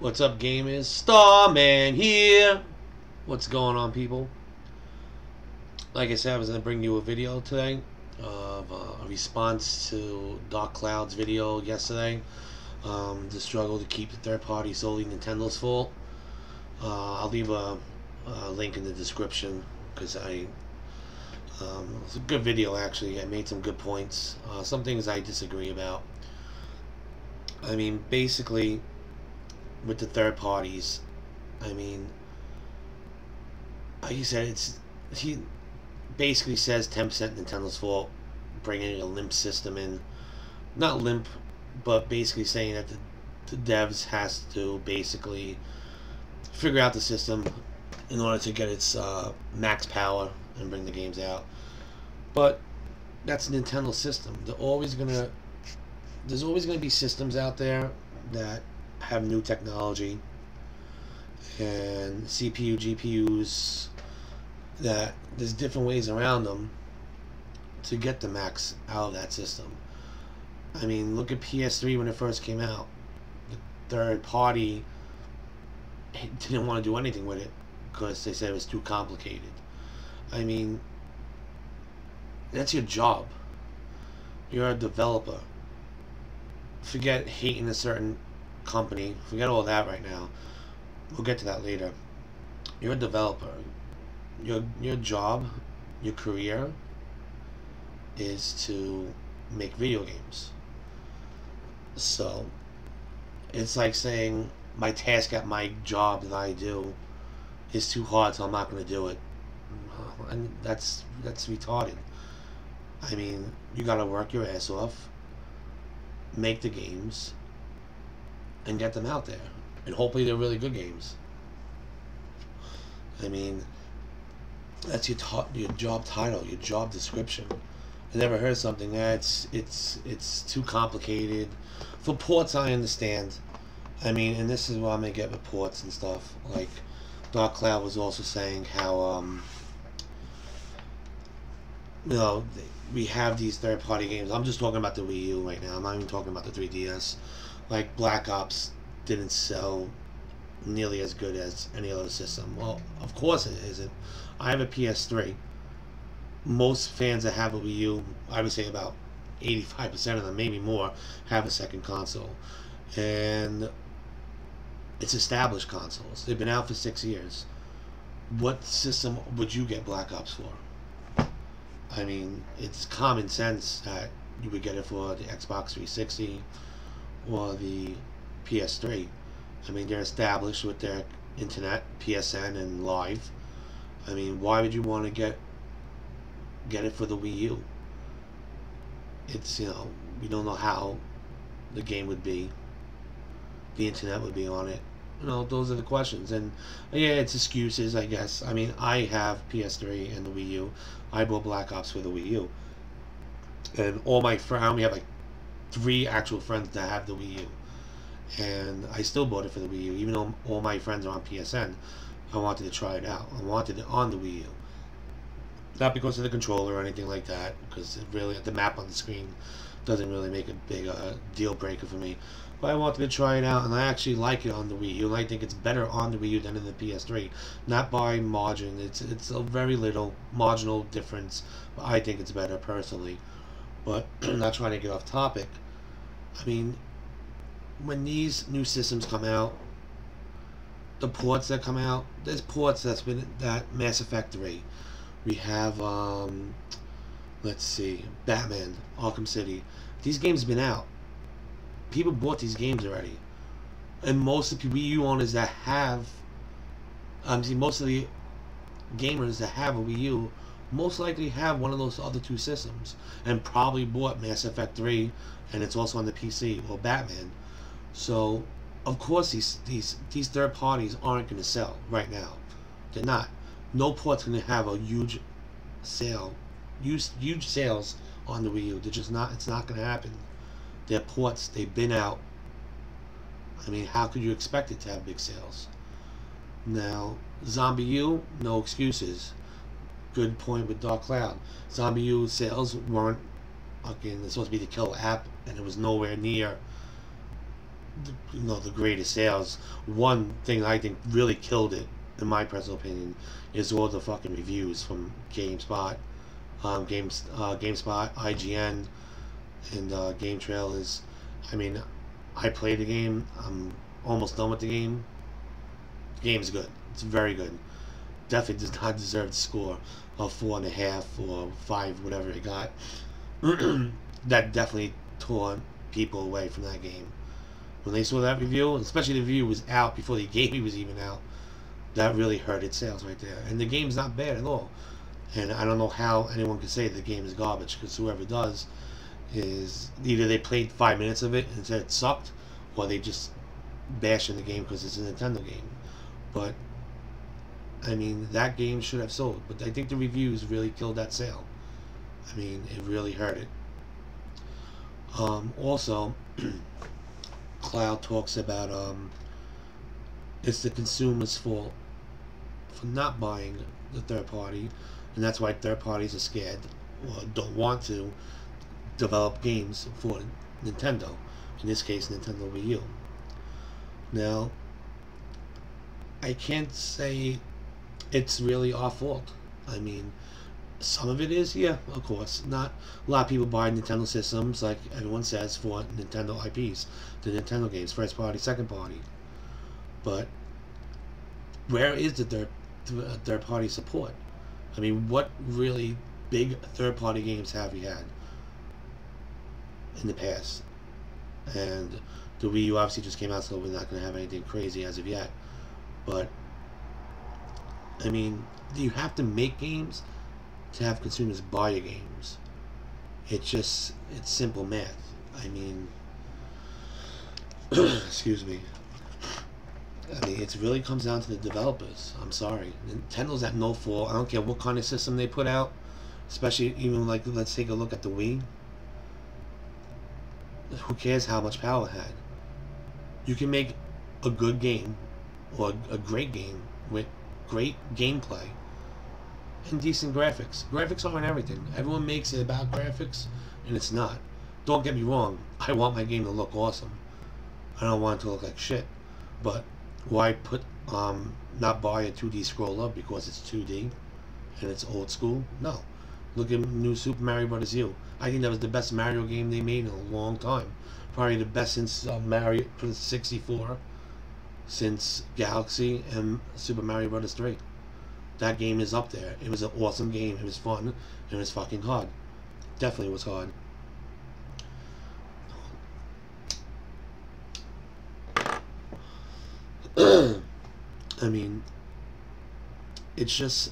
What's up, gamers? Starman here. What's going on, people? Like I said, I was going to bring you a video today of a response to Dark Cloud's video yesterday. The struggle to keep the third party solely Nintendo's fault. I'll leave a link in the description because it's a good video, actually. I made some good points. Some things I disagree about. I mean, basically, with the third parties, I mean, like you said, he basically says 10% Nintendo's fault, bringing a limp system in. Not limp, but basically saying that the devs has to basically figure out the system in order to get its max power and bring the games out. But that's a Nintendo system. There's always gonna be systems out there that have new technology and CPU, GPUs, that there's different ways around them to get the max out of that system. I mean, look at PS3 when it first came out. The third party didn't want to do anything with it because they said it was too complicated. I mean, that's your job. You're a developer. Forget hating a certain company. Forget all that right now. We'll get to that later. You're a developer. Your job, your career, is to make video games. So it's like saying my task at my job that I do is too hard, so I'm not going to do it. And that's retarded. I mean, you got to work your ass off, make the games, and get them out there, and hopefully they're really good games. I mean, that's your job title, your job description. I never heard something that it's too complicated. For ports, I understand. I mean, and this is what I'm gonna get with ports and stuff. Like Dark Cloud was also saying how you know, we have these third-party games. I'm just talking about the Wii U right now. I'm not even talking about the 3DS. Like Black Ops didn't sell nearly as good as any other system. Well, of course it isn't. I have a PS3. Most fans that have a Wii U, I would say about 85% of them, maybe more, have a second console. And it's established consoles. They've been out for 6 years. What system would you get Black Ops for? I mean, it's common sense that you would get it for the Xbox 360 or the PS3. I mean, they're established with their internet, PSN, and live. I mean, why would you want to get it for the Wii U? It's, you know, we don't know how the game would be. The internet would be on it. You know, those are the questions. And yeah, it's excuses, I guess. I mean, I have PS3 and the Wii U. I bought Black Ops for the Wii U. And all my friends, I only have like 3 actual friends that have the Wii U. And I still bought it for the Wii U. Even though all my friends are on PSN, I wanted to try it out. I wanted it on the Wii U. Not because of the controller or anything like that, because it really, the map on the screen doesn't really make a big deal breaker for me. But I wanted to try it out, and I actually like it on the Wii U. And I think it's better on the Wii U than in the PS3. Not by margin. It's a very little marginal difference, but I think it's better personally. But I'm not trying to get off topic. I mean, when these new systems come out, the ports that come out, there's ports that Mass Effect 3. We have, let's see, Batman, Arkham City. These games have been out. People bought these games already. And most of the Wii U owners that have, most of the gamers that have a Wii U most likely have one of those other 2 systems. And probably bought Mass Effect 3, and it's also on the PC, or Batman. So, of course, these third parties aren't going to sell right now. They're not. No port's going to have a huge sales on the Wii U. They're just not. It's not going to happen. They're ports. They've been out. I mean, how could you expect it to have big sales? Now, Zombie U, no excuses. Good point with Dark Cloud. Zombie U sales weren't. Again, it's supposed to be the killer app, and it was nowhere near the greatest sales. One thing I think really killed it, in my personal opinion, is all the fucking reviews from GameSpot, GameSpot, IGN, and Game Trailers. I mean, I played the game. I'm almost done with the game. The game's good. It's very good. Definitely does not deserve the score of 4.5 or 5, whatever it got. That definitely tore people away from that game. When they saw that review, especially the review was out before the game was even out, that really hurt its sales right there. And the game's not bad at all. And I don't know how anyone could say the game is garbage, because whoever does is either they played 5 minutes of it and said it sucked, or they just bashing the game because it's a Nintendo game. But I mean, that game should have sold, but I think the reviews really killed that sale. I mean, it really hurt it. Also, Cloud talks about it's the consumer's fault for not buying the third party, and that's why third parties are scared or don't want to develop games for Nintendo. In this case, Nintendo Wii U. Now, I can't say it's really our fault. I mean, some of it is, yeah, of course. Not a lot of people buy Nintendo systems, like everyone says, for Nintendo IPs, the Nintendo games, first party, second party. But where is the third party support? I mean, what really big third party games have we had in the past? And the Wii U obviously just came out, so we're not going to have anything crazy as of yet. But I mean, you have to make games to have consumers buy your games. It's simple math. I mean, excuse me. I mean, it really comes down to the developers. I'm sorry. Nintendo's at no fault. I don't care what kind of system they put out, especially even like, let's take a look at the Wii. Who cares how much power it had? You can make a good game, or a great game with great gameplay and decent graphics. Graphics aren't everything. Everyone makes it about graphics, and it's not. Don't get me wrong. I want my game to look awesome. I don't want it to look like shit. But why put not buy a 2D scroller because it's 2D and it's old school? No. Look at new Super Mario Bros. U. I think that was the best Mario game they made in a long time. Probably the best since Mario 64, since Galaxy and Super Mario Bros. 3. That game is up there. It was an awesome game. It was fun. It was fucking hard. Definitely was hard. I mean, it's just,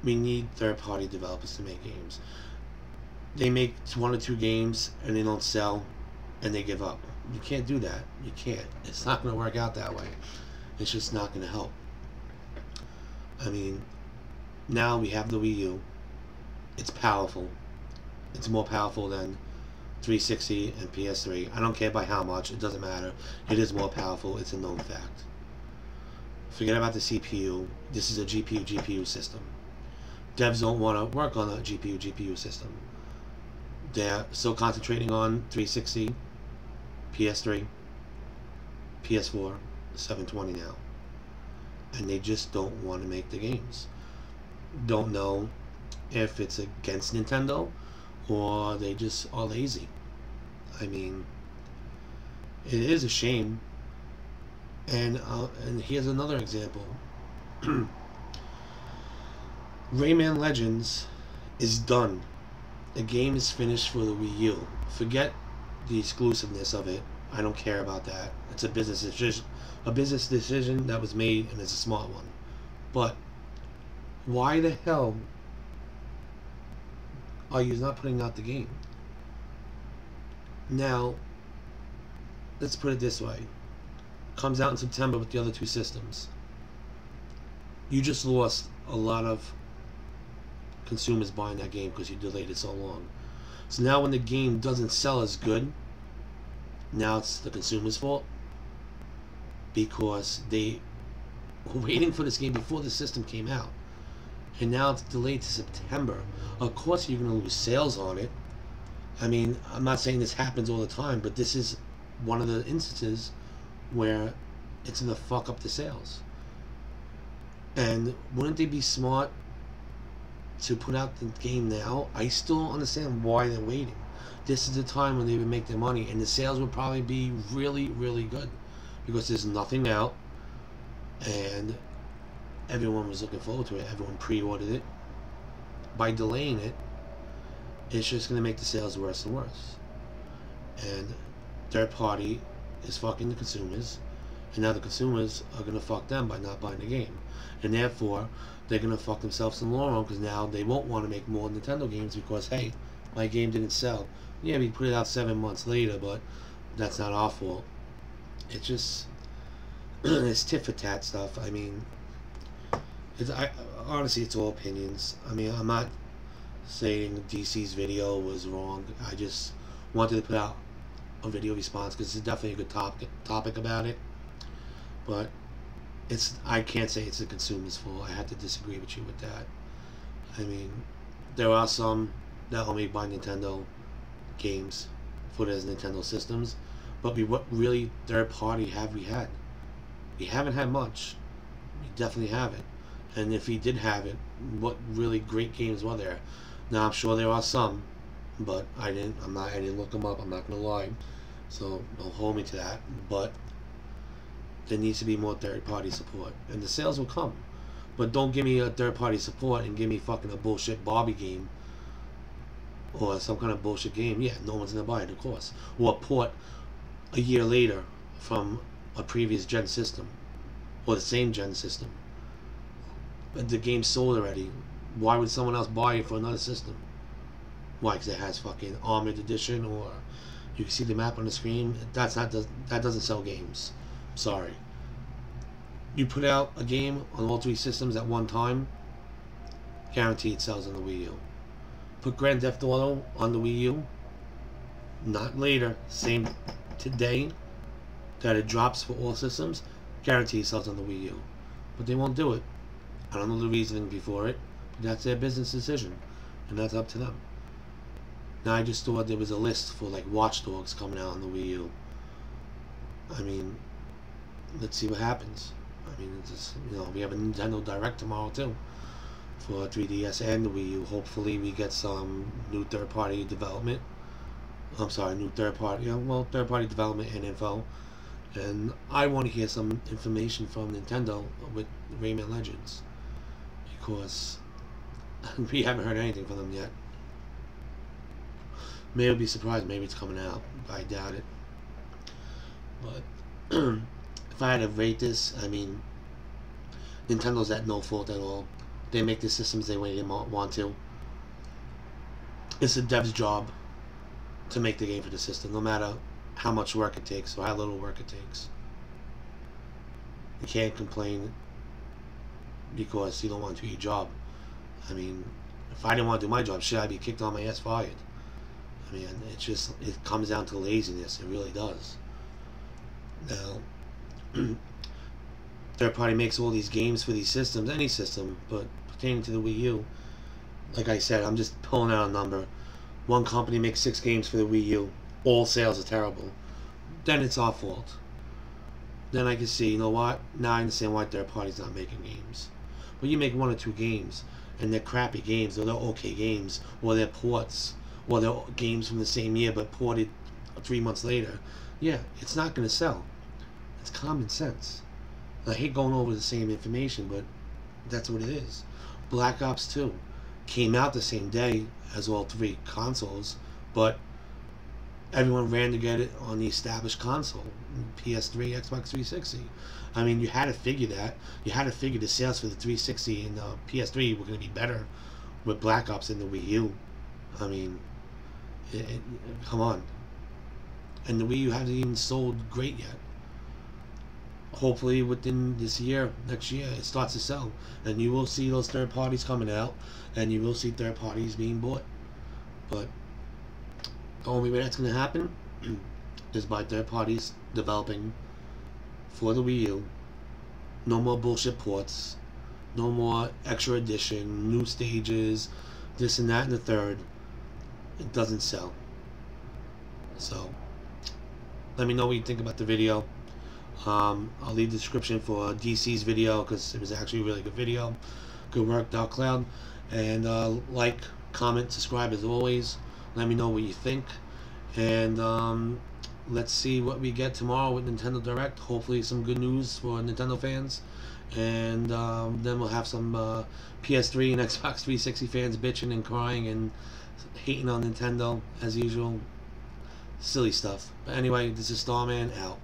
we need third-party developers to make games. They make 1 or 2 games and they don't sell and they give up. You can't do that. You can't. It's not going to work out that way. It's just not going to help. I mean, now we have the Wii U. It's powerful. It's more powerful than 360 and PS3. I don't care by how much. It doesn't matter. It is more powerful. It's a known fact. Forget about the CPU. This is a GPU system. Devs don't want to work on a GPU system. They're still concentrating on 360, PS3, PS4, 720 now. And they just don't want to make the games. Don't know if it's against Nintendo or they just are lazy. I mean, it is a shame. And here's another example. Rayman Legends is done. The game is finished for the Wii U. Forget the exclusiveness of it. I don't care about that. It's a business decision. A business decision that was made, and it's a smart one. But why the hell are you not putting out the game? Now, let's put it this way. Comes out in September with the other 2 systems. You just lost a lot of consumers buying that game because you delayed it so long. So now when the game doesn't sell as good, now it's the consumer's fault because they were waiting for this game before the system came out, and now it's delayed to September. Of course you're going to lose sales on it. I mean, I'm not saying this happens all the time, but this is one of the instances where it's gonna fuck up the sales. And wouldn't they be smart to put out the game now? I still don't understand why they're waiting. This is the time when they would make their money, and the sales would probably be really, really good, because there's nothing out, and everyone was looking forward to it. Everyone pre-ordered it. By delaying it, it's just going to make the sales worse and worse. And third party is fucking the consumers, and now the consumers are going to fuck them by not buying the game. And therefore, they're going to fuck themselves in the long run, because now they won't want to make more Nintendo games because, hey, my game didn't sell. Yeah, we put it out 7 months later, but that's not our fault. It's just, it's tit for tat stuff. I mean, honestly, it's all opinions. I mean, I'm not saying DC's video was wrong. I just wanted to put out a video response because it's definitely a good topic about it. But I can't say it's the consumer's fault. I have to disagree with you with that. I mean, there are some that only buy Nintendo games for those Nintendo systems, but what really third party have we had? We haven't had much. We definitely haven't. And if we did have it, what really great games were there? Now I'm sure there are some, but I didn't look them up. I'm not gonna lie, so don't hold me to that. But there needs to be more third party support, and the sales will come. But don't give me a third party support and give me fucking a bullshit Barbie game or some kind of bullshit game. Yeah, no one's gonna buy it, of course. Or a port a year later from a previous gen system or the same gen system. But the game's sold already. Why would someone else buy it for another system? Why? Because it has fucking Armored Edition, or you can see the map on the screen. That doesn't sell games. I'm sorry. You put out a game on all 3 systems at one time, guaranteed sells on the Wii U. Put Grand Theft Auto on the Wii U, not later, same today that it drops for all systems, guaranteed sells on the Wii U. But they won't do it. I don't know the reasoning before it, but that's their business decision, and that's up to them. Now I just thought there was a list for like Watch Dogs coming out on the Wii U. I mean, let's see what happens. I mean, it's just, you know, we have a Nintendo Direct tomorrow too for 3DS and the Wii U. Hopefully we get some new third-party development. I'm sorry, new third-party development and info. And I want to hear some information from Nintendo with Rayman Legends, because we haven't heard anything from them yet. Maybe I'll be surprised. Maybe it's coming out. I doubt it. But if I had to rate this, I mean, Nintendo's at no fault at all. They make the systems the way they want to. It's the dev's job to make the game for the system, no matter how much work it takes or how little work it takes. You can't complain because you don't want to do your job. I mean, if I didn't want to do my job, should I be kicked on my ass fired? I mean, it comes down to laziness. It really does. Now, third party makes all these games for these systems, any system, but pertaining to the Wii U, like I said, I'm just pulling out a number. One company makes 6 games for the Wii U. All sales are terrible. Then it's our fault. Then I can see, you know what? Now I understand why third party's not making games. But you make 1 or 2 games, and they're crappy games, or they're okay games, or they're ports, or they're games from the same year but ported 3 months later. Yeah, it's not going to sell. It's common sense. I hate going over the same information, but that's what it is. Black Ops 2 came out the same day as all 3 consoles, but everyone ran to get it on the established console, PS3, Xbox 360. I mean, you had to figure that. You had to figure the sales for the 360 and PS3 were going to be better with Black Ops than the Wii U. I mean, come on. And the Wii U hasn't even sold great yet. Hopefully within this year, next year, it starts to sell, and you will see those third parties coming out, and you will see third parties being bought. But the only way that's going to happen is by third parties developing for the Wii U. No more bullshit ports, no more extra edition, new stages, this and that and the third. It doesn't sell. So let me know what you think about the video. I'll leave the description for DC's video because it was actually a really good video. Good work, Dark Cloud. And like, comment, subscribe as always. Let me know what you think. And let's see what we get tomorrow with Nintendo Direct. Hopefully some good news for Nintendo fans. And then we'll have some PS3 and Xbox 360 fans bitching and crying and hating on Nintendo as usual. Silly stuff. But anyway, this is Starman out.